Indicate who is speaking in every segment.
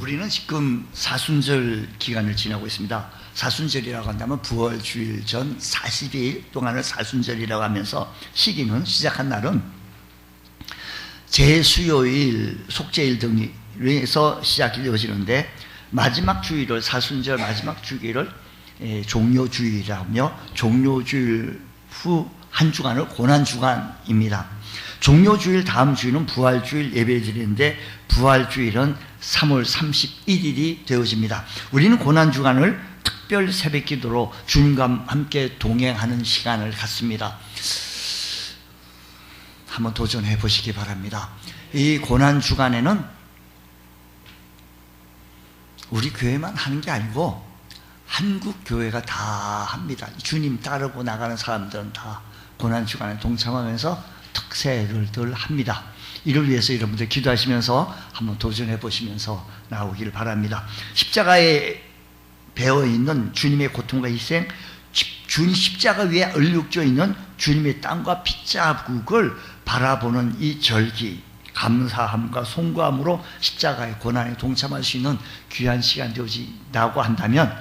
Speaker 1: 우리는 지금 사순절 기간을 지나고 있습니다. 사순절이라고 한다면 부활주일 전 40일 동안을 사순절이라고 하면서 시작한 날은 제수요일, 속죄일 등에서 시작이 되어지는데 마지막 주일을 사순절 마지막 주일을 종료주일이라며 종료주일 후 한 주간을 고난주간입니다. 종료주일 다음 주일은 부활주일 예배드리는데 부활주일은 3월 31일이 되어집니다. 우리는 고난주간을 특별 새벽기도로 주님과 함께 동행하는 시간을 갖습니다. 한번 도전해 보시기 바랍니다. 이 고난주간에는 우리 교회만 하는 게 아니고 한국 교회가 다 합니다. 주님 따르고 나가는 사람들은 다 고난주간에 동참하면서 특세를 합니다. 이를 위해서 여러분들 기도하시면서 한번 도전해 보시면서 나오기를 바랍니다. 십자가에 배어있는 주님의 고통과 희생, 주님 십자가 위에 얼룩져 있는 주님의 땀과 핏자국을 바라보는 이 절기, 감사함과 송구함으로 십자가의 고난에 동참할 수 있는 귀한 시간 되어진다고 한다면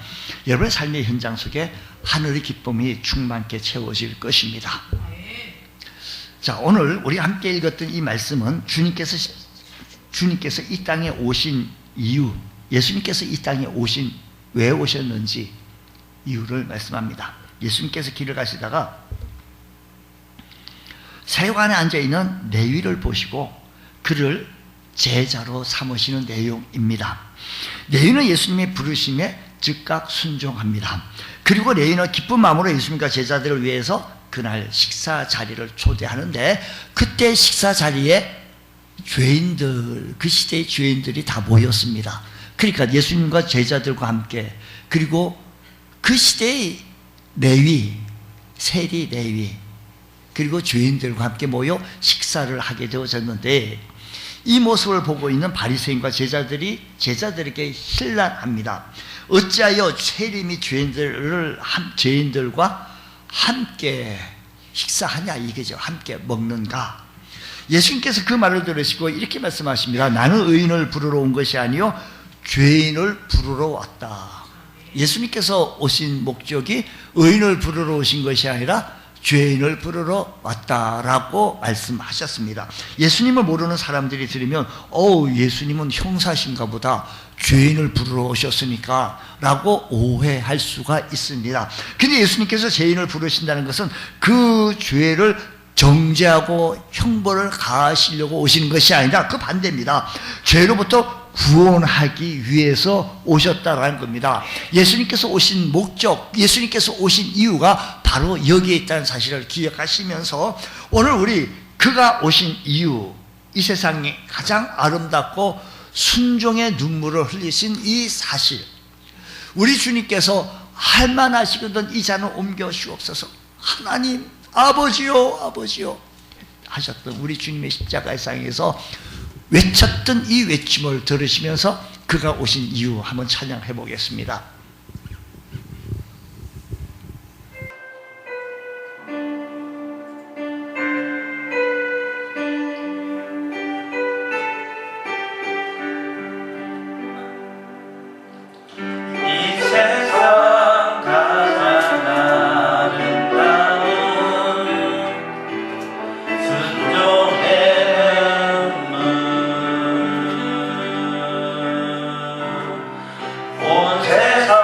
Speaker 1: 여러분의 삶의 현장 속에 하늘의 기쁨이 충만케 채워질 것입니다. 자, 오늘 우리가 함께 읽었던 이 말씀은 주님께서 이 땅에 오신 이유, 예수님께서 이 땅에 왜 오셨는지 이유를 말씀합니다. 예수님께서 길을 가시다가 세관에 앉아있는 레위를 보시고 그를 제자로 삼으시는 내용입니다. 레위는 예수님의 부르심에 즉각 순종합니다. 그리고 레위는 기쁜 마음으로 예수님과 제자들을 위해서 그날 식사 자리를 초대하는데 그때 식사 자리에 죄인들, 그 시대의 죄인들이 다 모였습니다. 그러니까 예수님과 제자들과 함께 그리고 그 시대의 레위, 세리 레위 그리고 죄인들과 함께 모여 식사를 하게 되어졌는데 이 모습을 보고 있는 바리새인과 제자들에게 hir난합니다. 어찌하여 세리 죄인들과 함께 식사하냐 이거죠. 함께 먹는가. 예수님께서 그 말을 들으시고 이렇게 말씀하십니다. 나는 의인을 부르러 온 것이 아니요 죄인을 부르러 왔다. 예수님께서 오신 목적이 의인을 부르러 오신 것이 아니라 죄인을 부르러 왔다라고 말씀하셨습니다. 예수님을 모르는 사람들이 들으면 예수님은 형사신가 보다 죄인을 부르러 오셨으니까 라고 오해할 수가 있습니다. 근데 예수님께서 죄인을 부르신다는 것은 그 죄를 정죄하고 형벌을 가하시려고 오시는 것이 아니라 그 반대입니다. 죄로부터 구원하기 위해서 오셨다라는 겁니다. 예수님께서 오신 목적, 예수님께서 오신 이유가 바로 여기에 있다는 사실을 기억하시면서 오늘 그가 오신 이유, 이 세상에 가장 아름답고 순종의 눈물을 흘리신 이 사실, 우리 주님께서 할만하시거든 이 잔을 옮겨 주옵소서. 하나님 아버지요 하셨던 우리 주님의 십자가의 상에서 외쳤던 이 외침을 들으시면서 그가 오신 이유 한번 찬양해 보겠습니다.
Speaker 2: 세상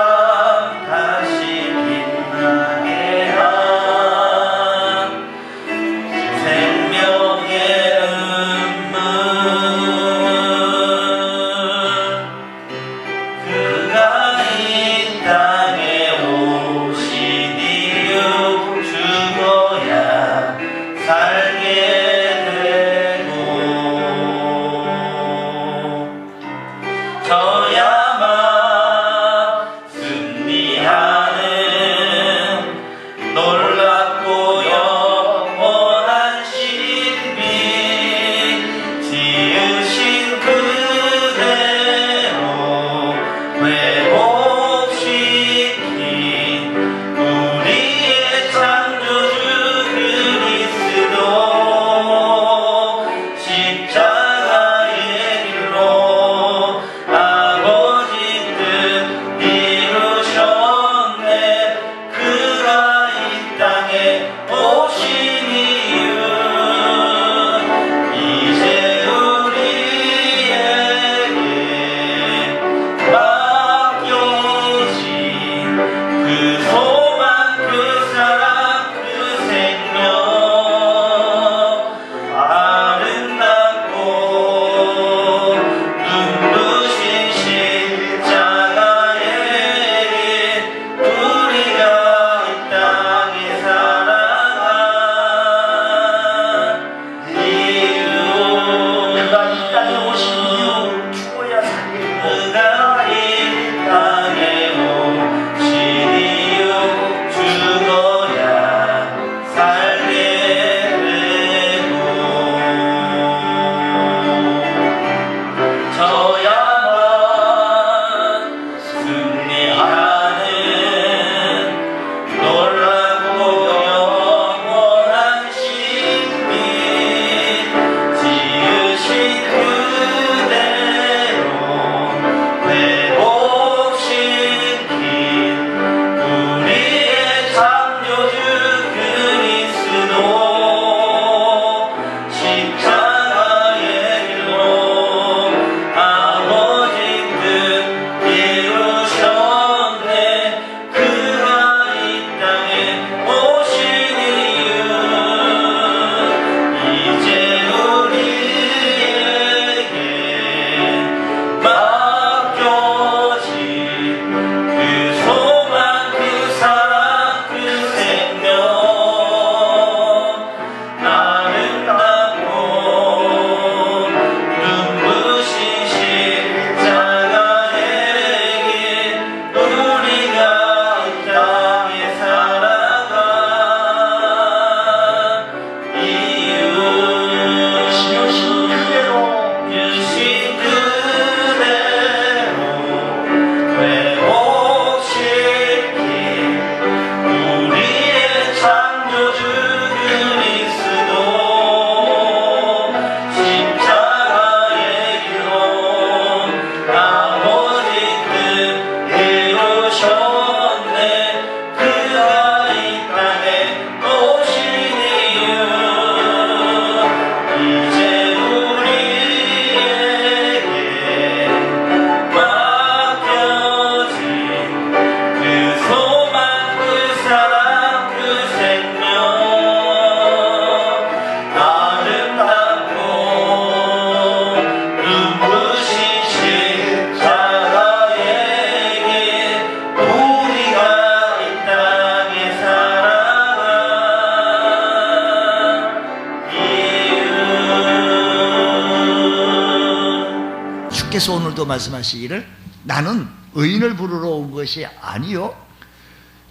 Speaker 1: 예수께서 오늘도 말씀하시기를 나는 의인을 부르러 온 것이 아니요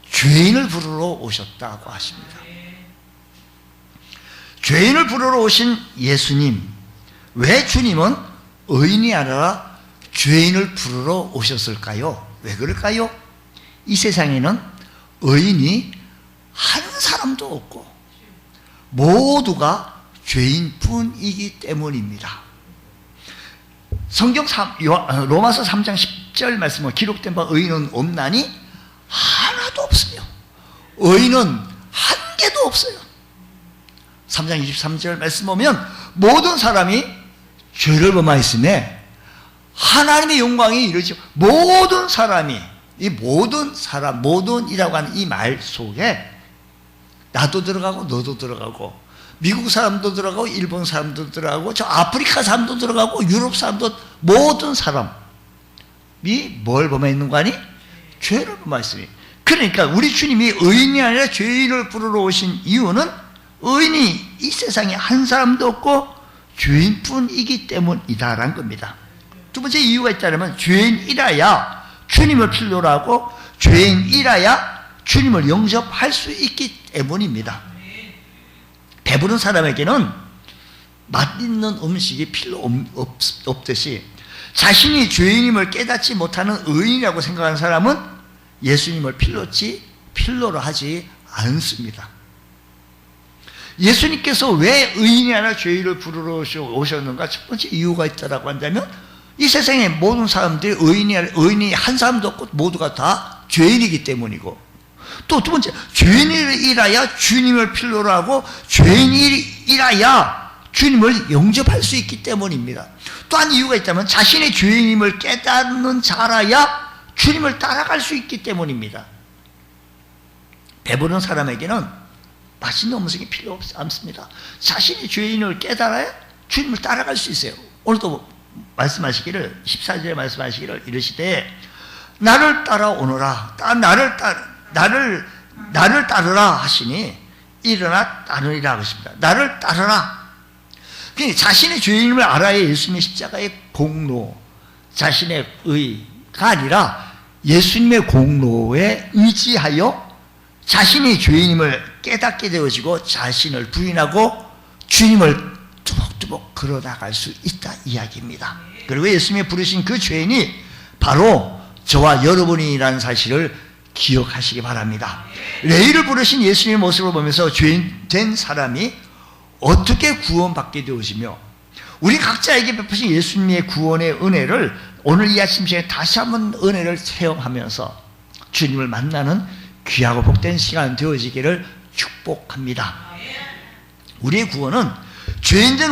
Speaker 1: 죄인을 부르러 오셨다고 하십니다. 죄인을 부르러 오신 예수님, 왜 주님은 의인이 아니라 죄인을 부르러 오셨을까요? 왜 그럴까요? 이 세상에는 의인이 한 사람도 없고 모두가 죄인뿐이기 때문입니다. 성경 로마서 3장 10절 말씀은 기록된 바 의인은 없나니 하나도 없으며 의인은 한 개도 없어요. 3장 23절 말씀 보면 모든 사람이 죄를 범하였음에 하나님의 영광이 이르지 모든 사람이 이 모든 사람 모든이라고 하는 이 말 속에 나도 들어가고 너도 들어가고 미국 사람도 들어가고 일본 사람도 들어가고 저 아프리카 사람도 들어가고 유럽 사람도 모든 사람이 뭘 범했는가 하니 죄를 범했으니 그러니까 우리 주님이 의인이 아니라 죄인을 부르러 오신 이유는 의인이 이 세상에 한 사람도 없고 죄인뿐이기 때문이다라는 겁니다. 두 번째 이유가 있다면 죄인이라야 주님을 필요로 하고 죄인이라야 주님을 영접할 수 있기 때문입니다. 배부른 사람에게는 맛있는 음식이 필요 없듯이 자신이 죄인임을 깨닫지 못하는 의인이라고 생각하는 사람은 예수님을 필요로 하지 않습니다. 예수님께서 왜 의인이 아니라 죄인을 부르러 오셨는가? 첫 번째 이유가 있다라고 한다면 이 세상의 모든 사람들이 의인이 한 사람도 없고 모두가 다 죄인이기 때문이고 또 두 번째 죄인이라야 주님을 필요로 하고 죄인이라야 주님을 영접할 수 있기 때문입니다. 또한 이유가 있다면 자신의 죄인임을 깨닫는 자라야 주님을 따라갈 수 있기 때문입니다. 배부른 사람에게는 맛있는 음식이 필요 없지 않습니다. 자신의 죄인을 깨달아야 주님을 따라갈 수 있어요. 오늘도 말씀하시기를 14절에 말씀하시기를 이르시되 나를 따라오너라 나를 따르라 하시니 일어나 따르리라 하십니다. 나를 따르라. 그러니까 자신의 죄인임을 알아야 예수님의 십자가의 공로 자신의 의가 아니라 예수님의 공로에 의지하여 자신이 죄인임을 깨닫게 되어지고 자신을 부인하고 주님을 뚜벅뚜벅 걸어나갈 수 있다 이야기입니다. 그리고 예수님이 부르신 그 죄인이 바로 저와 여러분이라는 사실을 기억하시기 바랍니다. 레위를 부르신 예수님의 모습을 보면서 죄인 된 사람이 어떻게 구원받게 되어지며 우리 각자에게 베푸신 예수님의 구원의 은혜를 오늘 이 아침 시간에 다시 한번 은혜를 체험하면서 주님을 만나는 귀하고 복된 시간 되어지기를 축복합니다. 우리의 구원은 죄인된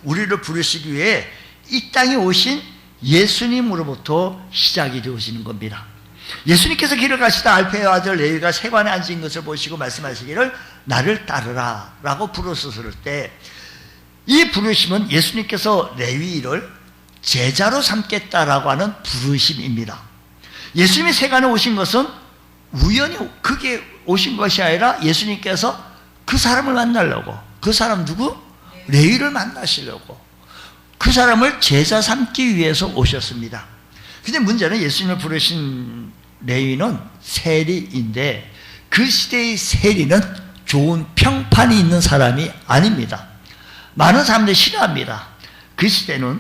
Speaker 1: 우리를 부르시기 위해 이 땅에 오신 예수님으로부터 시작이 되어지는 겁니다. 예수님께서 길을 가시다 알페의 아들 레위가 세관에 앉은 것을 보시고 말씀하시기를 나를 따르라 라고 부르셨을 때 이 부르심은 예수님께서 레위를 제자로 삼겠다라고 하는 부르심입니다. 예수님이 세관에 오신 것은 우연히 그게 오신 것이 아니라 예수님께서 그 사람을 만나려고 그 사람 누구? 레위를 만나시려고 그 사람을 제자 삼기 위해서 오셨습니다. 근데 문제는 예수님을 부르신 레위는 세리인데 그 시대의 세리는 좋은 평판이 있는 사람이 아닙니다. 많은 사람들이 싫어합니다. 그 시대는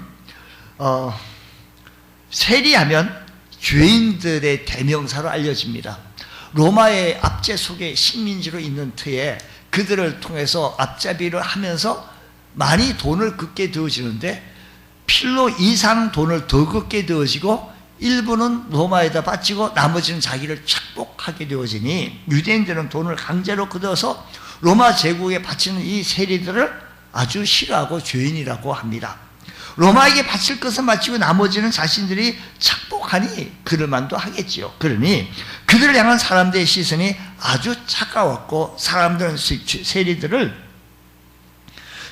Speaker 1: 세리하면 죄인들의 대명사로 알려집니다. 로마의 압제 속에 식민지로 있는 터에 그들을 통해서 앞잡이를 하면서 많이 돈을 걷게 되어지는데 필로 이상 돈을 더 걷게 되어지고 일부는 로마에다 바치고 나머지는 자기를 착복하게 되어지니 유대인들은 돈을 강제로 걷어서 로마 제국에 바치는 이 세리들을 아주 싫어하고 죄인이라고 합니다. 로마에게 바칠 것은 바치고 나머지는 자신들이 착복하니 그럴만도 하겠지요. 그러니 그들을 향한 사람들의 시선이 아주 차가웠고 사람들은 세리들을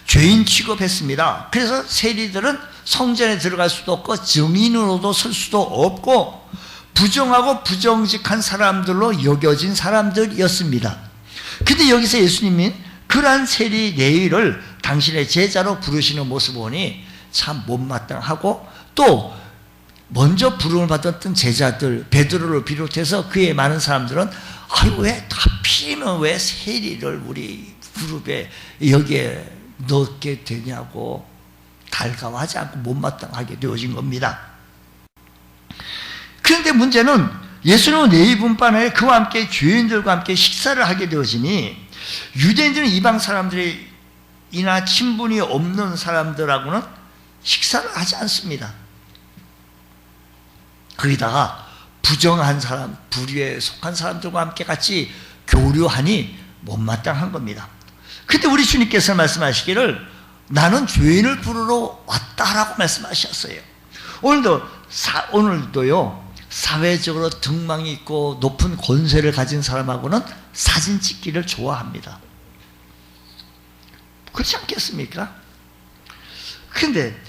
Speaker 1: 죄인 취급했습니다. 그래서 세리들은 성전에 들어갈 수도 없고 증인으로도 설 수도 없고 부정하고 부정직한 사람들로 여겨진 사람들이었습니다. 근데 여기서 예수님이 그러한 세리 레위를 당신의 제자로 부르시는 모습을 보니 참 못마땅하고 또 먼저 부름을 받았던 제자들 베드로를 비롯해서 그의 많은 사람들은 아유 왜 하필이면 왜 세리를 우리 그룹에 여기에 넣게 되냐고 달가워하지 않고 못마땅하게 되어진 겁니다. 그런데 문제는 예수님은 네이분반에 그와 함께 죄인들과 함께 식사를 하게 되어지니 유대인들은 이방 사람들이나 친분이 없는 사람들하고는 식사를 하지 않습니다. 거기다가 부정한 사람, 불의에 속한 사람들과 함께 같이 교류하니 못마땅한 겁니다. 그때 우리 주님께서 말씀하시기를 나는 죄인을 부르러 왔다라고 말씀하셨어요. 오늘도요 사회적으로 등망이 있고 높은 권세를 가진 사람하고는 사진 찍기를 좋아합니다. 그렇지 않겠습니까? 그런데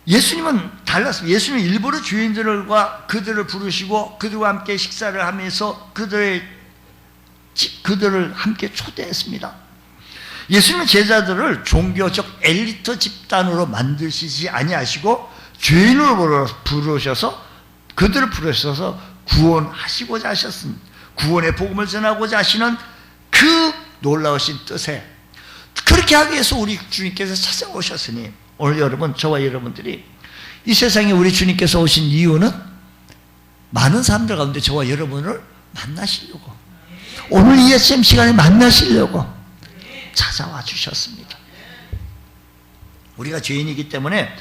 Speaker 1: 예수님은 달랐습니다. 예수님은 일부러 죄인들과 그들을 부르시고 그들과 함께 식사를 하면서 그들을 함께 초대했습니다. 예수님은 제자들을 종교적 엘리트 집단으로 만드시지 아니하시고 죄인으로 부르셔서 그들을 부르셔서 구원하시고자 하셨습니다. 구원의 복음을 전하고자 하시는 그 놀라우신 뜻에 그렇게 하기 위해서 우리 주님께서 찾아오셨으니 오늘 여러분, 저와 여러분들이 이 세상에 우리 주님께서 오신 이유는 많은 사람들 가운데 저와 여러분을 만나시려고, 오늘 이 아침 시간에 만나시려고 찾아와 주셨습니다. 우리가 죄인이기 때문에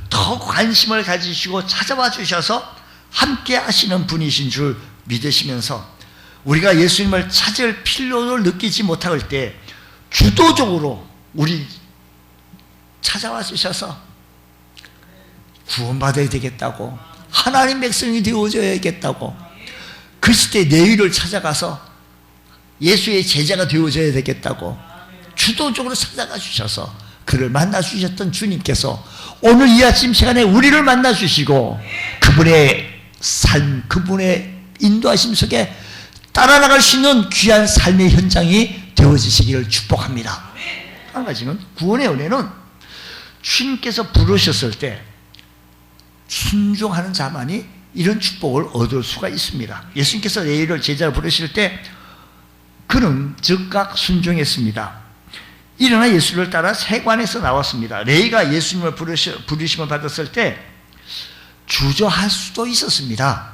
Speaker 1: 더 관심을 가지시고 찾아와 주셔서 함께 하시는 분이신 줄 믿으시면서 우리가 예수님을 찾을 필요를 느끼지 못할 때 주도적으로 우리 찾아와 주셔서 구원받아야 되겠다고, 하나님 백성이 되어줘야겠다고, 그 시대 내위를 찾아가서 예수의 제자가 되어줘야 되겠다고 주도적으로 찾아가 주셔서 그를 만나 주셨던 주님께서 오늘 이 아침 시간에 우리를 만나 주시고 그분의 삶, 그분의 인도하심 속에 따라 나갈 수 있는 귀한 삶의 현장이 되어지시기를 축복합니다. 한 가지는 구원의 은혜는 주님께서 부르셨을 때 순종하는 자만이 이런 축복을 얻을 수가 있습니다. 예수님께서 레위를 제자를 부르실 때 그는 즉각 순종했습니다. 일어나 예수를 따라 세관에서 나왔습니다. 레위가 예수님을 부르심을 받았을 때 주저할 수도 있었습니다.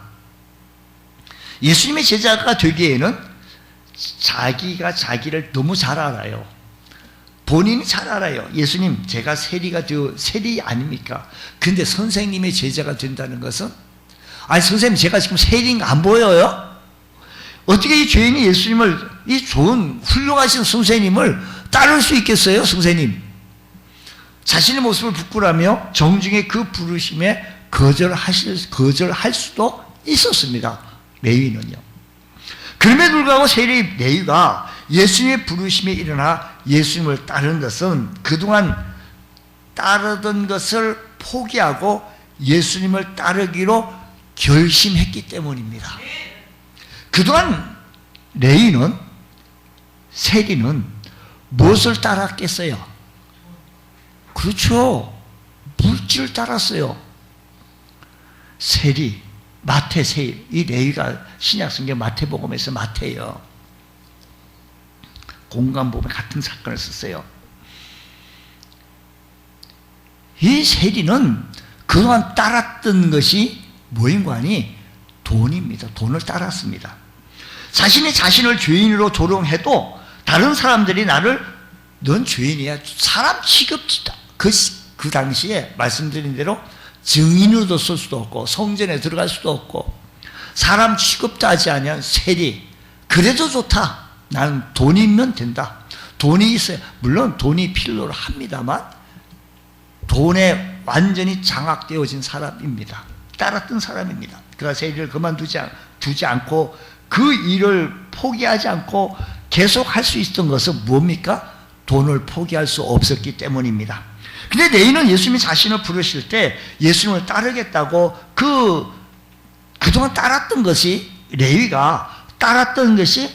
Speaker 1: 예수님의 제자가 되기에는 자기가 자기를 너무 잘 알아요. 본인이 잘 알아요. 예수님, 제가 세리 아닙니까? 근데 선생님의 제자가 된다는 것은, 아니 선생님 제가 지금 세리인 거 안 보여요? 어떻게 이 죄인이 예수님을, 이 좋은 훌륭하신 선생님을 따를 수 있겠어요? 선생님, 자신의 모습을 부끄러며 정중히 그 부르심에 거절할 수도 있었습니다. 레위는요. 그럼에도 불구하고 세리 레위가 예수님의 부르심에 일어나 예수님을 따르는 것은 그동안 따르던 것을 포기하고 예수님을 따르기로 결심했기 때문입니다. 그동안 레위는, 세리는 무엇을 따랐겠어요? 그렇죠. 물질을 따랐어요. 세리, 마태, 세리, 이 레위가 신약성경 마태복음에서 마태예요. 공간복음에 같은 사건을 썼어요. 이 세리는 그동안 따랐던 것이 뭐인가니? 돈입니다. 돈을 따랐습니다. 자신을 죄인으로 조롱해도 다른 사람들이 나를 넌 죄인이야, 사람 취급지다. 그 당시에 말씀드린 대로 증인으로도 쓸 수도 없고 성전에 들어갈 수도 없고 사람 취급도 하지 아니한 세리, 그래도 좋다. 나는 돈이 있면 된다. 돈이 있어야, 물론 돈이 필요로 합니다만 돈에 완전히 장악되어진 사람입니다. 따랐던 사람입니다. 그가 세리를 두지 않고 그 일을 포기하지 않고 계속 할 수 있었던 것은 뭡니까? 돈을 포기할 수 없었기 때문입니다. 근데 레위는 예수님이 자신을 부르실 때 예수님을 따르겠다고 그동안 따랐던 것이, 레위가 따랐던 것이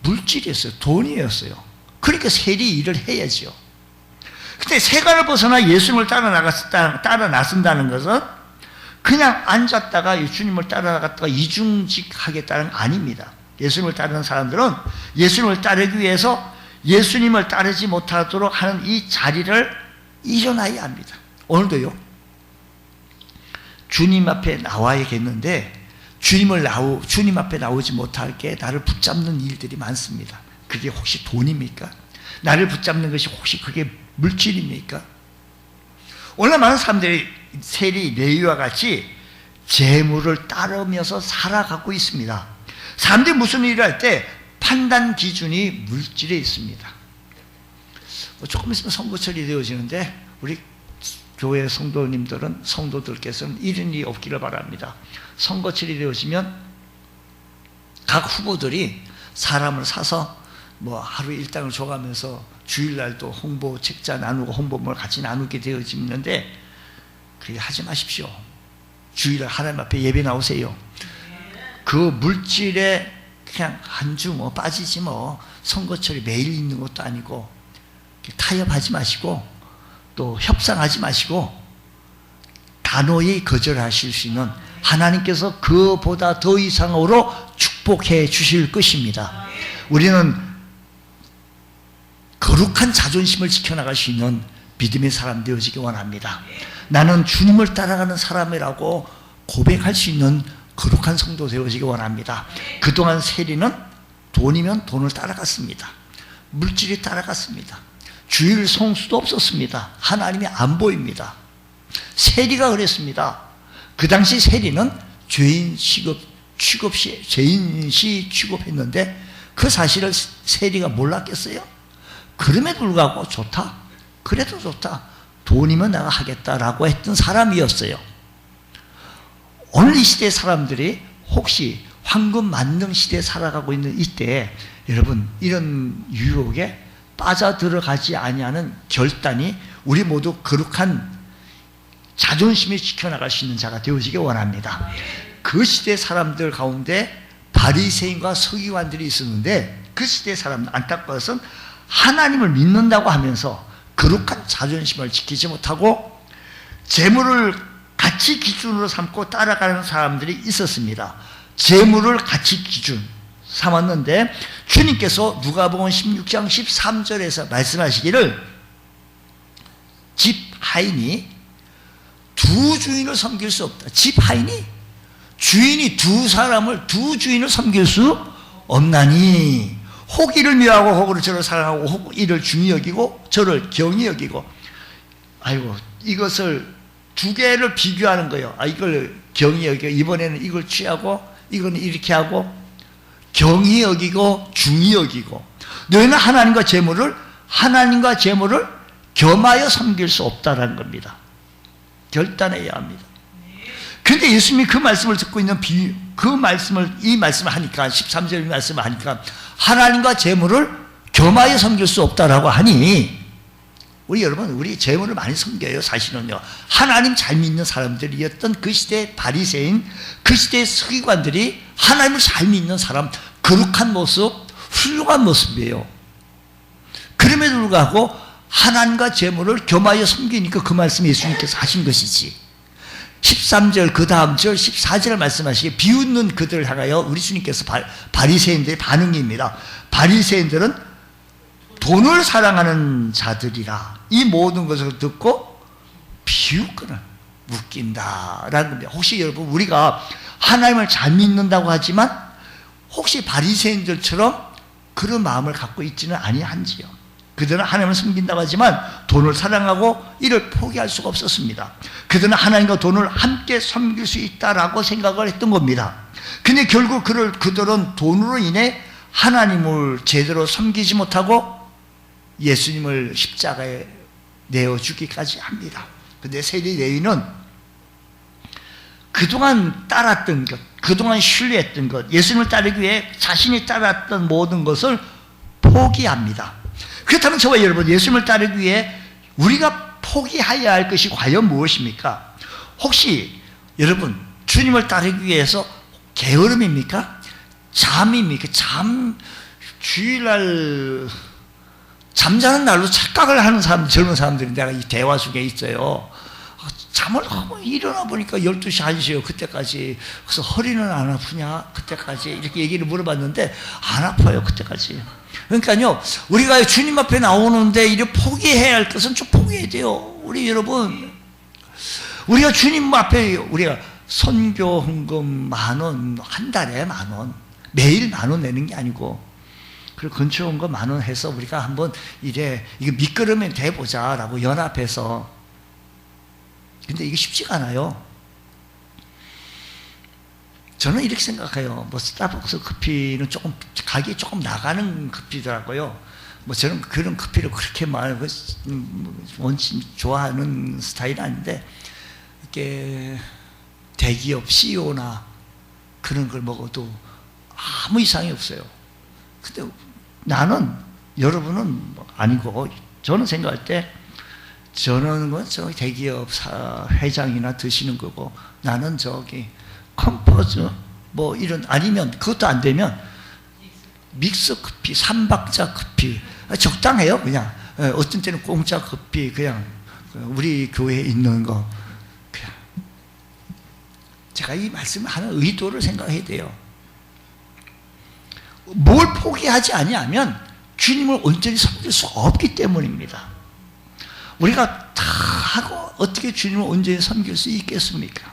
Speaker 1: 물질이었어요. 돈이었어요. 그러니까 세리 일을 해야죠. 근데 세간을 벗어나 예수님을 따라 나선다는 것은 그냥 앉았다가 주님을 따라갔다가 이중직하겠다는 거 아닙니다. 예수님을 따르는 사람들은 예수님을 따르기 위해서 예수님을 따르지 못하도록 하는 이 자리를 일어나야 합니다. 오늘도요, 주님 앞에 나와야겠는데 주님 앞에 나오지 못하게 나를 붙잡는 일들이 많습니다. 그게 혹시 돈입니까? 나를 붙잡는 것이 혹시 그게 물질입니까? 오늘 많은 사람들이 세리 레위와 같이 재물을 따르면서 살아가고 있습니다. 사람들이 무슨 일을 할 때 판단 기준이 물질에 있습니다. 조금 있으면 선거철이 되어지는데 우리 교회 성도들께서는 이런 일이 없기를 바랍니다. 선거철이 되어지면 각 후보들이 사람을 사서 하루 일당을 줘가면서 주일날도 홍보 책자 나누고 홍보물 같이 나누게 되어지는데 그렇게 하지 마십시오. 주일날 하나님 앞에 예배 나오세요. 그 물질에 그냥 한 주 빠지지 선거철이 매일 있는 것도 아니고 타협하지 마시고 또 협상하지 마시고 단호히 거절하실 수 있는 하나님께서 그보다 더 이상으로 축복해 주실 것입니다. 우리는 거룩한 자존심을 지켜나갈 수 있는 믿음의 사람 되어지기 원합니다. 나는 주님을 따라가는 사람이라고 고백할 수 있는 거룩한 성도 되어지기 원합니다. 그동안 세리는 돈이면 돈을 따라갔습니다. 물질이 따라갔습니다. 주일 성수도 없었습니다. 하나님이 안 보입니다. 세리가 그랬습니다. 그 당시 세리는 죄인시 취급했는데 그 사실을 세리가 몰랐겠어요? 그럼에도 불구하고 좋다. 그래도 좋다. 돈이면 내가 하겠다라고 했던 사람이었어요. 오늘 이 시대 사람들이 혹시 황금 만능 시대에 살아가고 있는 이때에 여러분 이런 유혹에 빠져들어가지 아니하는 결단이 우리 모두 거룩한 자존심을 지켜나갈 수 있는 자가 되어지기 원합니다. 그 시대 사람들 가운데 바리새인과 서기관들이 있었는데 그 시대 사람들 안타까운 것은 하나님을 믿는다고 하면서 거룩한 자존심을 지키지 못하고 재물을 가치 기준으로 삼고 따라가는 사람들이 있었습니다. 재물을 가치 기준 삼았는데 주님께서 누가복음 16장 13절에서 말씀하시기를 집 하인이 두 주인을 섬길 수 없다. 집 하인이 주인이 두 주인을 섬길 수 없나니 혹 이를 미워하고 혹을 저를 사랑하고 혹 이를 중히 여기고 저를 경히 여기고 아이고 이것을 두 개를 비교하는 거예요. 이걸 경히 여기고 이번에는 이걸 취하고 이거는 이렇게 하고 경히 여기고 중히 여기고 너희는 하나님과 재물을 겸하여 섬길 수 없다라는 겁니다. 결단해야 합니다. 그런데 예수님이 그 말씀을 듣고 있는 이 말씀을 하니까 13절 말씀을 하니까 하나님과 재물을 겸하여 섬길 수 없다라고 하니 우리 재물을 많이 섬겨요. 사실은요. 하나님 잘 믿는 사람들이었던 그 시대 바리새인, 그 시대 서기관들이 하나님을 잘 믿는 사람, 거룩한 모습, 훌륭한 모습이에요. 그럼에도 불구하고 하나님과 재물을 겸하여 섬기니까 그 말씀 예수님께서 하신 것이지. 13절 그 다음 절 14절을 말씀하시기에 비웃는 그들을 향하여 우리 주님께서 바리새인들의 반응입니다. 바리새인들은 돈을 사랑하는 자들이라 이 모든 것을 듣고 비웃거나 웃긴다라는 겁니다. 혹시 여러분 우리가 하나님을 잘 믿는다고 하지만 혹시 바리새인들처럼 그런 마음을 갖고 있지는 아니한지요. 그들은 하나님을 섬긴다고 하지만 돈을 사랑하고 이를 포기할 수가 없었습니다. 그들은 하나님과 돈을 함께 섬길 수 있다라고 생각을 했던 겁니다. 근데 결국 그들은 돈으로 인해 하나님을 제대로 섬기지 못하고 예수님을 십자가에 내어주기까지 합니다. 근데 세리 레위는 그동안 따랐던 것, 그동안 신뢰했던 것, 예수님을 따르기 위해 자신이 따랐던 모든 것을 포기합니다. 그렇다면 저와 여러분 예수님을 따르기 위해 우리가 포기해야 할 것이 과연 무엇입니까? 혹시 여러분 주님을 따르기 위해서 게으름입니까? 잠입니까? 주일날 잠자는 날로 착각을 하는 사람, 젊은 사람들이 내가 이 대화 속에 있어요. 잠을 하고 일어나 보니까 12시, 1시요. 그때까지. 그래서 허리는 안 아프냐? 그때까지. 이렇게 얘기를 물어봤는데 안 아파요. 그때까지. 그러니까요, 우리가 주님 앞에 나오는데 이렇게 포기해야 할 것은 좀 포기해야 돼요. 우리 여러분, 우리가 주님 앞에 우리가 선교 헌금 10,000원, 한 달에 10,000원, 매일 10,000원 내는 게 아니고, 그리고 근처 온 거 10,000원 해서 우리가 한번 이거 미끄러면 돼보자라고 연합해서. 근데 이게 쉽지가 않아요. 저는 이렇게 생각해요. 뭐 스타벅스 커피는 조금 가격이 조금 나가는 커피더라고요. 뭐 저는 그런 커피를 그렇게 원치 좋아하는 스타일은 아닌데, 이렇게 대기업 CEO나 그런 걸 먹어도 아무 이상이 없어요. 근데 나는, 여러분은 아니고, 저는 생각할 때 저는 저 대기업 회장이나 드시는 거고, 나는 저기 컴포즈 뭐 이런, 아니면 그것도 안 되면 믹스 커피, 3박자 커피, 적당해요. 그냥 어떤 때는 공짜 커피, 그냥 우리 교회에 있는 거. 그냥 제가 이 말씀을 하는 의도를 생각해야 돼요. 뭘 포기하지 아니하면 주님을 온전히 섬길 수 없기 때문입니다. 우리가 다 하고 어떻게 주님을 온전히 섬길 수 있겠습니까?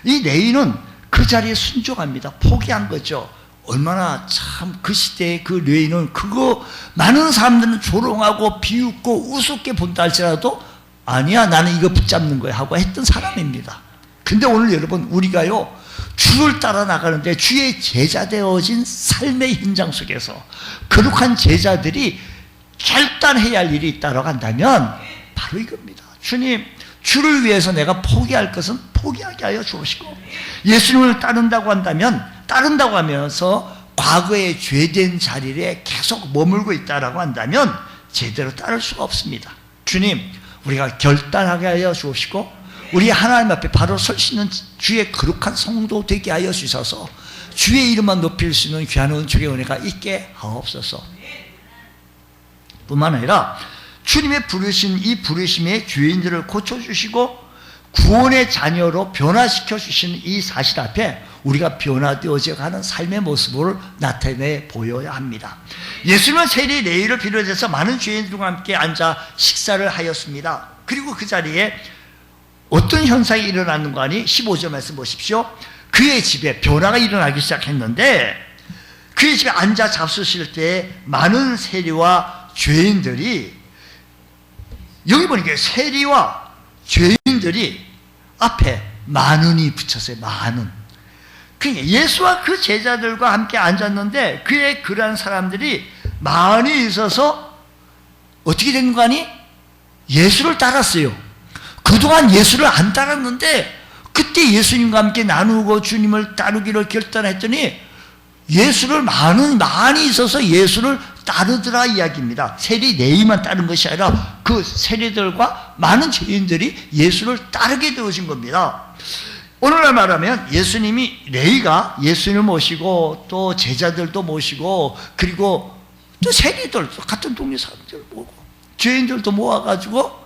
Speaker 1: 이 레위는 그 자리에 순종합니다. 포기한 거죠. 얼마나 참 그 시대의 그 레위는, 그거 많은 사람들은 조롱하고 비웃고 우습게 본다 할지라도 아니야, 나는 이거 붙잡는 거야 하고 했던 사람입니다. 근데 오늘 여러분, 우리가요 주를 따라 나가는데 주의 제자 되어진 삶의 현장 속에서 거룩한 제자들이 결단해야 할 일이 있다고 한다면 바로 이겁니다. 주님, 주를 위해서 내가 포기할 것은 포기하게 하여 주시고, 예수님을 따른다고 한다면, 따른다고 하면서 과거의 죄된 자리에 계속 머물고 있다고 한다면 제대로 따를 수가 없습니다. 주님, 우리가 결단하게 하여 주시고, 우리 하나님 앞에 바로 설 수 있는 주의 거룩한 성도 되게 하여 주셔서 주의 이름만 높일 수 있는 귀한 은총의 은혜가 있게 하옵소서. 뿐만 아니라 주님의 부르신 이 부르심의 죄인들을 고쳐주시고 구원의 자녀로 변화시켜 주시는 이 사실 앞에 우리가 변화되어져 가는 삶의 모습을 나타내 보여야 합니다. 예수님은 세례 레위를 비롯해서 많은 죄인들과 함께 앉아 식사를 하였습니다. 그리고 그 자리에 어떤 현상이 일어났는가 하니 15절 말씀 보십시오. 그의 집에 변화가 일어나기 시작했는데, 그의 집에 앉아 잡수실 때 많은 세리와 죄인들이, 여기 보니까 세리와 죄인들이 앞에 많은이 붙였어요. 많은. 그러니까 예수와 그 제자들과 함께 앉았는데 그의 그러한 사람들이 많이 있어서 어떻게 된 거 아니? 예수를 따랐어요. 그동안 예수를 안 따랐는데 그때 예수님과 함께 나누고 주님을 따르기를 결단했더니 예수를 많이 있어서 예수를 따르더라 이야기입니다. 세리 레위만 따른 것이 아니라 그 세리들과 많은 죄인들이 예수를 따르게 되어진 겁니다. 오늘날 말하면 예수님이, 레위가 예수님을 모시고 또 제자들도 모시고 그리고 또 세리들, 같은 동네 사람들 모으고 죄인들도 모아가지고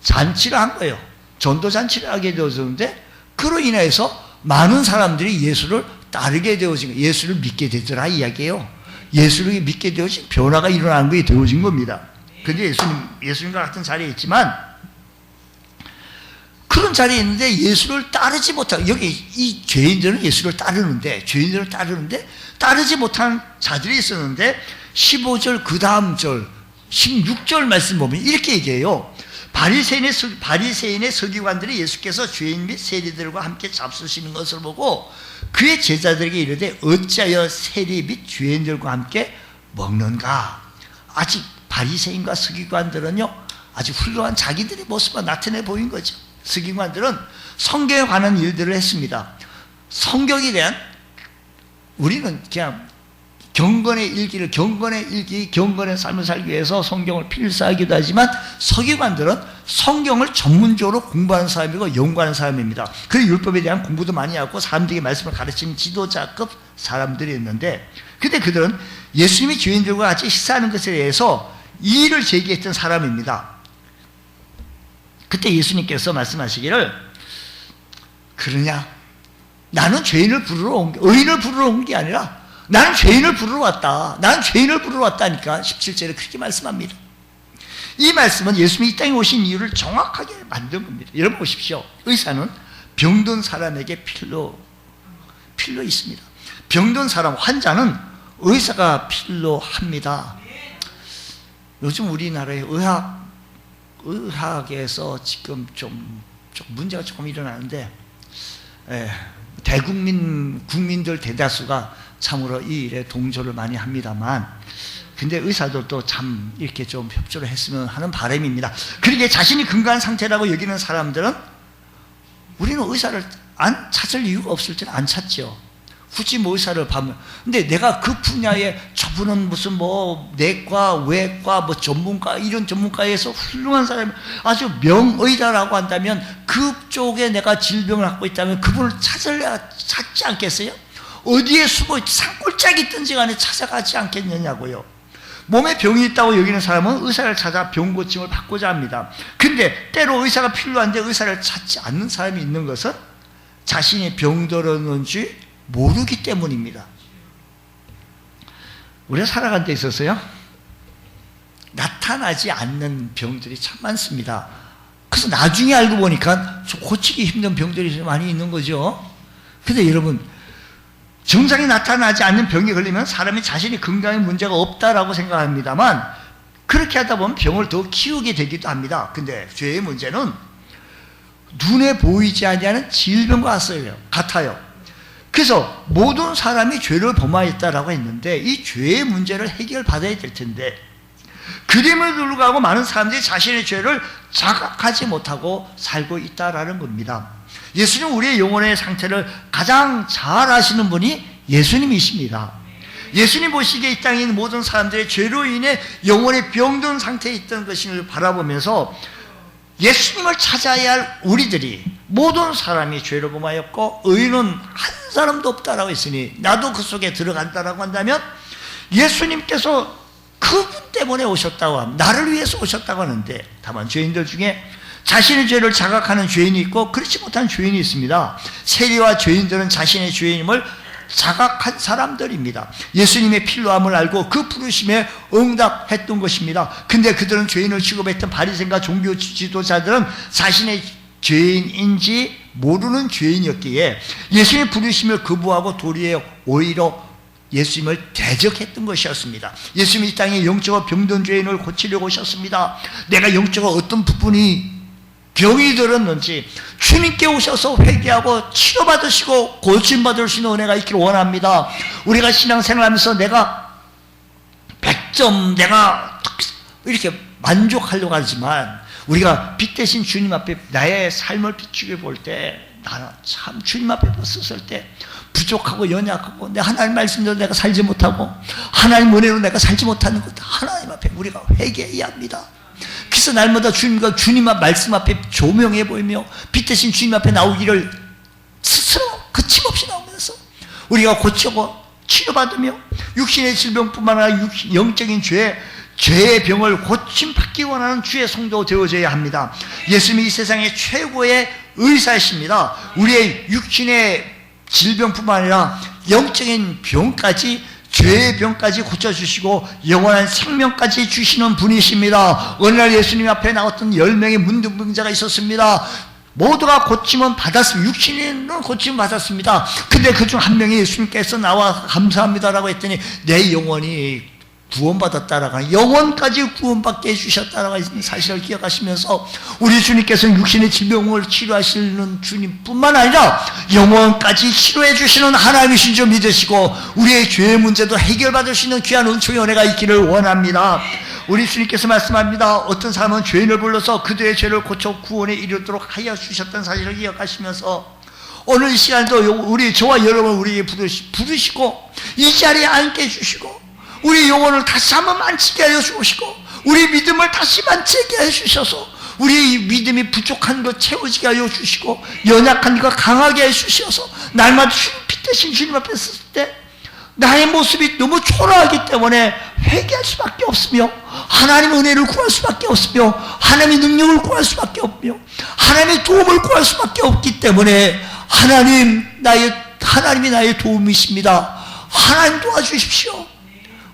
Speaker 1: 잔치를 한 거예요. 전도잔치를 하게 되어졌는데 그로 인해서 많은 사람들이 예수를 따르게 되어진 거예요. 예수를 믿게 되더라 이야기예요. 예수를 믿게 되어진, 변화가 일어나는 것이 되어진 겁니다. 그런데 예수님과 같은 자리에 있지만 그런 자리에 있는데 예수를 따르지 못하고, 여기 이 죄인들은 예수를 따르는데 따르지 못한 자들이 있었는데 15절 그 다음 절 16절 말씀 보면 이렇게 얘기해요. 바리새인의 서기관들이 예수께서 죄인 및 세리들과 함께 잡수시는 것을 보고 그의 제자들에게 이르되 어찌하여 세리 및 죄인들과 함께 먹는가? 아직 바리새인과 서기관들은요 아주 훌륭한 자기들의 모습만 나타내 보인 거죠. 서기관들은 성경에 관한 일들을 했습니다. 성경에 대한, 우리는 그냥 경건의 삶을 살기 위해서 성경을 필사하기도 하지만 서기관들은 성경을 전문적으로 공부하는 사람이고 연구하는 사람입니다. 그리고 율법에 대한 공부도 많이 하고 사람들에게 말씀을 가르치는 지도자급 사람들이 있는데, 근데 그들은 예수님이 죄인들과 같이 식사하는 것에 대해서 이의를 제기했던 사람입니다. 그때 예수님께서 말씀하시기를, 그러냐? 나는 죄인을 부르러 온 게, 의인을 부르러 온 게 아니라 나는 죄인을 부르러 왔다. 나는 죄인을 부르러 왔다니까 17절에 그렇게 말씀합니다. 이 말씀은 예수님이 이 땅에 오신 이유를 정확하게 만든 겁니다. 여러분 보십시오. 의사는 병든 사람에게 필요 있습니다. 병든 사람, 환자는 의사가 필요합니다. 요즘 우리나라의 의학에서 지금 좀 문제가 조금 일어나는데, 국민들 대다수가 참으로 이 일에 동조를 많이 합니다만, 근데 의사들도 참 이렇게 좀 협조를 했으면 하는 바람입니다. 그러기에 자신이 건강한 상태라고 여기는 사람들은 우리는 의사를 안 찾을 이유가 없을 때는 안 찾죠. 굳이 뭐 의사를 봐면. 근데 내가 그 분야에 저분은 무슨 뭐 내과, 외과, 뭐 전문가, 이런 전문가에서 훌륭한 사람이 아주 명의라고 한다면, 그쪽에 내가 질병을 갖고 있다면 그분을 찾지 않겠어요? 어디에 숨어 산골짜기 있든지 간에 찾아가지 않겠느냐고요. 몸에 병이 있다고 여기는 사람은 의사를 찾아 병 고침을 받고자 합니다. 근데 때로 의사가 필요한데 의사를 찾지 않는 사람이 있는 것은 자신이 병들었는지 모르기 때문입니다. 우리가 살아가는 데 있어서요, 나타나지 않는 병들이 참 많습니다. 그래서 나중에 알고 보니까 고치기 힘든 병들이 많이 있는 거죠. 근데 여러분, 증상이 나타나지 않는 병이 걸리면 사람이 자신이 건강에 문제가 없다라고 생각합니다만, 그렇게 하다 보면 병을 더 키우게 되기도 합니다. 근데 죄의 문제는 눈에 보이지 않는 질병과 같아요. 그래서 모든 사람이 죄를 범하였다라고 했는데, 이 죄의 문제를 해결받아야 될 텐데, 그림을 불구하고 많은 사람들이 자신의 죄를 자각하지 못하고 살고 있다라는 겁니다. 예수님, 우리의 영혼의 상태를 가장 잘 아시는 분이 예수님이십니다. 예수님 보시기에 이 땅에 있는 모든 사람들의 죄로 인해 영혼의 병든 상태에 있던 것을 바라보면서 예수님을 찾아야 할 우리들이, 모든 사람이 죄를 범하였고 의인은 한 사람도 없다라고 했으니 나도 그 속에 들어간다라고 한다면, 예수님께서 그분 때문에 오셨다고 합니다. 나를 위해서 오셨다고 하는데, 다만 죄인들 중에 자신의 죄를 자각하는 죄인이 있고 그렇지 못한 죄인이 있습니다. 세리와 죄인들은 자신의 죄인임을 자각한 사람들입니다. 예수님의 필요함을 알고 그 부르심에 응답했던 것입니다. 근데 그들은 죄인을 취급했던 바리새인과 종교 지도자들은 자신의 죄인인지 모르는 죄인이었기에 예수님의 부르심을 거부하고 도리에 오히려 예수님을 대적했던 것이었습니다. 예수님이 이 땅에 영적으로 병든 죄인을 고치려고 오셨습니다. 내가 영적으로 어떤 부분이 병이 들었는지 주님께 오셔서 회개하고 치료받으시고 고침받을 수 있는 은혜가 있기를 원합니다. 우리가 신앙생활하면서 내가 100점 내가 이렇게 만족하려고 하지만, 우리가 빛 대신 주님 앞에 나의 삶을 비추게 볼 때, 나는 참 주님 앞에 섰을 때 부족하고 연약하고, 내 하나님 말씀대로 내가 살지 못하고 하나님 은혜로 내가 살지 못하는 것, 하나님 앞에 우리가 회개해야 합니다. 그래서 날마다 주님과 주님 말씀 앞에 조명해 보이며 빛 대신 주님 앞에 나오기를 스스로 거침없이 나오면서 우리가 고치고 치료받으며 육신의 질병뿐만 아니라 영적인 죄의 병을 고침받기 원하는 주의 성도 되어져야 합니다. 예수님이 이 세상의 최고의 의사이십니다. 우리의 육신의 질병뿐만 아니라 영적인 병까지, 죄의 병까지 고쳐주시고 영원한 생명까지 주시는 분이십니다. 어느 날 예수님 앞에 나왔던 10명의 문둥병자가 있었습니다. 모두가 고침은 받았습니다. 육신은 고침을 받았습니다. 근데 그중 한 명이 예수님께서 나와 감사합니다라고 했더니 내 영혼이 구원받았다라고 하는, 영혼까지 구원받게 해주셨다라고 하는 사실을 기억하시면서, 우리 주님께서는 육신의 질병을 치료하시는 주님뿐만 아니라 영혼까지 치료해 주시는 하나님이신 줄 믿으시고 우리의 죄의 문제도 해결받을 수 있는 귀한 은총의 은혜가 있기를 원합니다. 우리 주님께서 말씀합니다. 어떤 사람은 죄인을 불러서 그들의 죄를 고쳐 구원에 이르도록 하여 주셨다는 사실을 기억하시면서, 오늘 이 시간도 저와 여러분 우리에게 부르시고 이 자리에 앉게 해주시고 우리 영혼을 다시 한번 만지게 하여 주시고 우리 믿음을 다시 만지게 해주셔서 우리의 믿음이 부족한 것 채워지게 하여 주시고 연약한 것 강하게 해주셔서 날마다 빛 대신 주님 앞에 섰을 때 나의 모습이 너무 초라하기 때문에 회개할 수밖에 없으며 하나님의 은혜를 구할 수밖에 없으며 하나님의 능력을 구할 수밖에 없며 하나님의 도움을 구할 수밖에 없기 때문에 하나님이 나의 도움이십니다. 하나님 도와주십시오.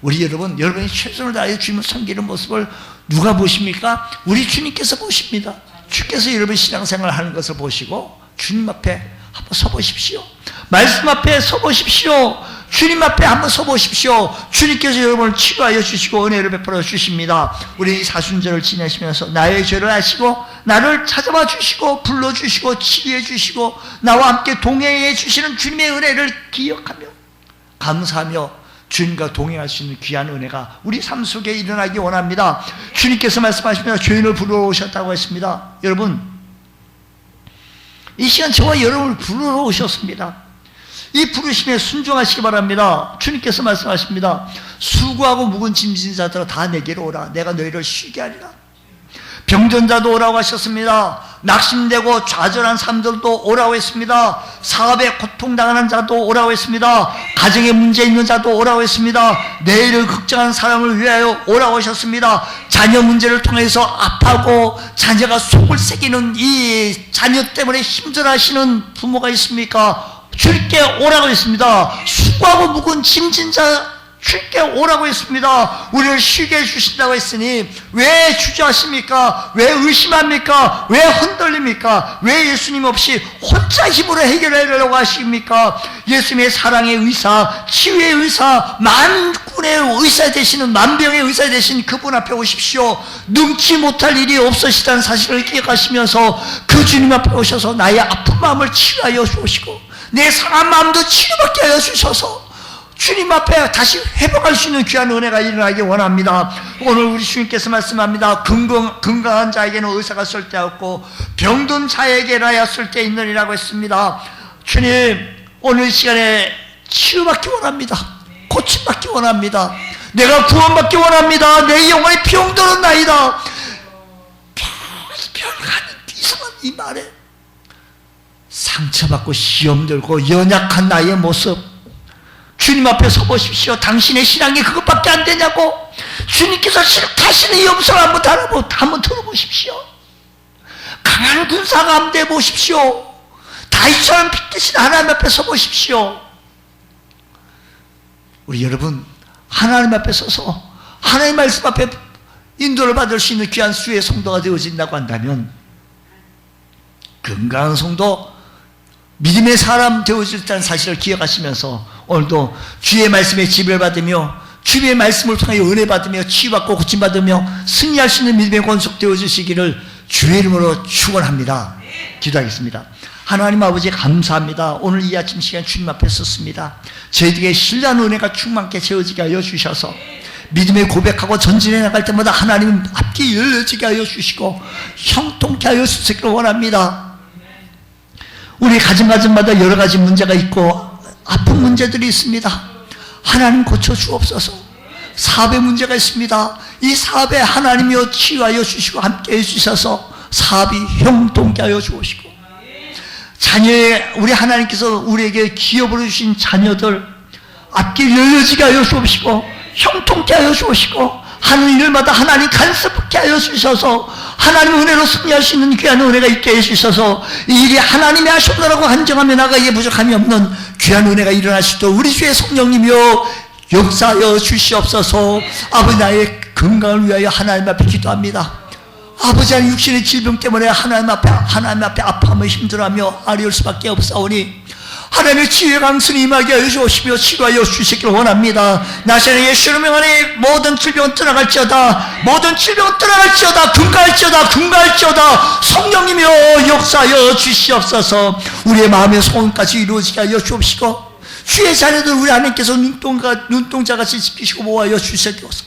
Speaker 1: 우리 여러분이 최선을 다해 주님을 섬기는 모습을 누가 보십니까? 우리 주님께서 보십니다. 주께서 여러분 신앙생활 하는 것을 보시고 주님 앞에 한번 서보십시오. 말씀 앞에 서보십시오. 주님 앞에 한번 서보십시오. 주님께서 여러분을 치료하여 주시고 은혜를 베풀어 주십니다. 우리 사순절을 지내시면서 나의 죄를 아시고 나를 찾아와 주시고 불러주시고 치유해 주시고 나와 함께 동행해 주시는 주님의 은혜를 기억하며 감사하며 주님과 동행할 수 있는 귀한 은혜가 우리 삶 속에 일어나기 원합니다. 주님께서 말씀하십니다. 죄인을 부르러 오셨다고 했습니다. 여러분, 이 시간 저와 여러분을 부르러 오셨습니다. 이 부르심에 순종하시기 바랍니다. 주님께서 말씀하십니다. 수고하고 무거운 짐진 자들아 다 내게로 오라. 내가 너희를 쉬게 하리라. 병든 자도 오라고 하셨습니다. 낙심되고 좌절한 사람들도 오라고 했습니다. 사업에 고통당하는 자도 오라고 했습니다. 가정에 문제 있는 자도 오라고 했습니다. 내일을 걱정하는 사람을 위하여 오라고 하셨습니다. 자녀 문제를 통해서 아파하고 자녀가 속을 새기는 이 자녀 때문에 힘들어하시는 부모가 있습니까? 주께 오라고 했습니다. 수고하고 무거운 짐진 자 주께 오라고 했습니다. 우리를 쉬게 해주신다고 했으니 왜 주저하십니까? 왜 의심합니까? 왜 흔들립니까? 왜 예수님 없이 혼자 힘으로 해결하려고 하십니까? 예수님의 사랑의 의사, 치유의 의사, 만군의 의사 되시는, 만병의 의사 되신 그분 앞에 오십시오. 능치 못할 일이 없으시다는 사실을 기억하시면서 그 주님 앞에 오셔서 나의 아픈 마음을 치유하여 주시고 내 상한 마음도 치유받게 하여 주셔서 주님 앞에 다시 회복할 수 있는 귀한 은혜가 일어나기 원합니다. 오늘 우리 주님께서 말씀합니다. 건강한 자에게는 의사가 쓸데없고 병든 자에게라야 쓸데있느니라고 했습니다. 주님, 오늘 시간에 치유받기 원합니다. 고침받기 원합니다. 내가 구원받기 원합니다. 내 영혼이 병들은 나이다. 별가는 이상한 이 말에 상처받고 시험 들고 연약한 나의 모습, 주님 앞에 서보십시오. 당신의 신앙이 그것밖에 안 되냐고. 주님께서 싫다시는 이 음성을 한번 들어보십시오. 강한 군사가 함대해 보십시오. 다윗처럼 빛드신 하나님 앞에 서보십시오. 우리 여러분, 하나님 앞에 서서 하나님 말씀 앞에 인도를 받을 수 있는 귀한 수의 성도가 되어진다고 한다면 건강한 성도, 믿음의 사람 되어졌다는 사실을 기억하시면서 오늘도 주의 말씀에 지배를 받으며 주의 말씀을 통하여 은혜 받으며 치유받고 고침받으며 승리할 수 있는 믿음의 권속 되어주시기를 주의 이름으로 축원합니다. 기도하겠습니다. 하나님 아버지 감사합니다. 오늘 이 아침 시간 주님 앞에 섰습니다. 저희들에게 신뢰한 은혜가 충만케 채워지게 하여 주셔서 믿음의 고백하고 전진해 나갈 때마다 하나님 앞이 열려지게 하여 주시고 형통케 하여 주시기를 원합니다. 우리 가정마다 여러 가지 문제가 있고 아픈 문제들이 있습니다. 하나님 고쳐주옵소서. 사업에 문제가 있습니다. 이 사업에 하나님이여 치유하여 주시고 함께해 주셔서 사업이 형통케 하여 주시고 자녀의 우리 하나님께서 우리에게 기업으로 주신 자녀들 앞길 열려지게 하여 주옵시고 형통케 하여 주옵시고 하는 일마다 하나님 간섭케 하여 주셔서 하나님 은혜로 승리할 수 있는 귀한 은혜가 있게 해주셔서 이 일이 하나님이 하셨다라고 한정하며 나가기에 부족함이 없는 귀한 은혜가 일어날 수 있도록 우리 주의 성령님이여 역사하여 주시옵소서. 아버지, 나의 건강을 위하여 하나님 앞에 기도합니다. 아버지, 육신의 질병 때문에 하나님 앞에 아파하며 힘들어하며 아리울 수밖에 없사오니 하나님의 치유의 강선이 임하게 하여 주시며 치료하여 주시기를 원합니다. 나시는 예수의 명안에 모든 질병은 떠나갈지어다. 모든 질병은 떠나갈지어다. 금가할지어다. 성령님이여 역사하여 주시옵소서. 우리의 마음의 소원까지 이루어지게 하여 주옵시고 주의 자녀들 우리 하나님께서 눈동자같이 지키시고 보호하여 주시옵소서.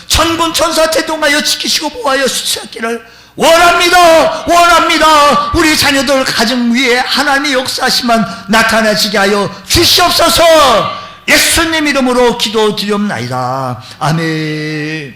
Speaker 1: 천군 천사 대동하여 지키시고 보호하여 주시기를 원합니다. 우리 자녀들 가정 위에 하나님의 역사하심만 나타나지게 하여 주시옵소서. 예수님 이름으로 기도드리옵나이다. 아멘.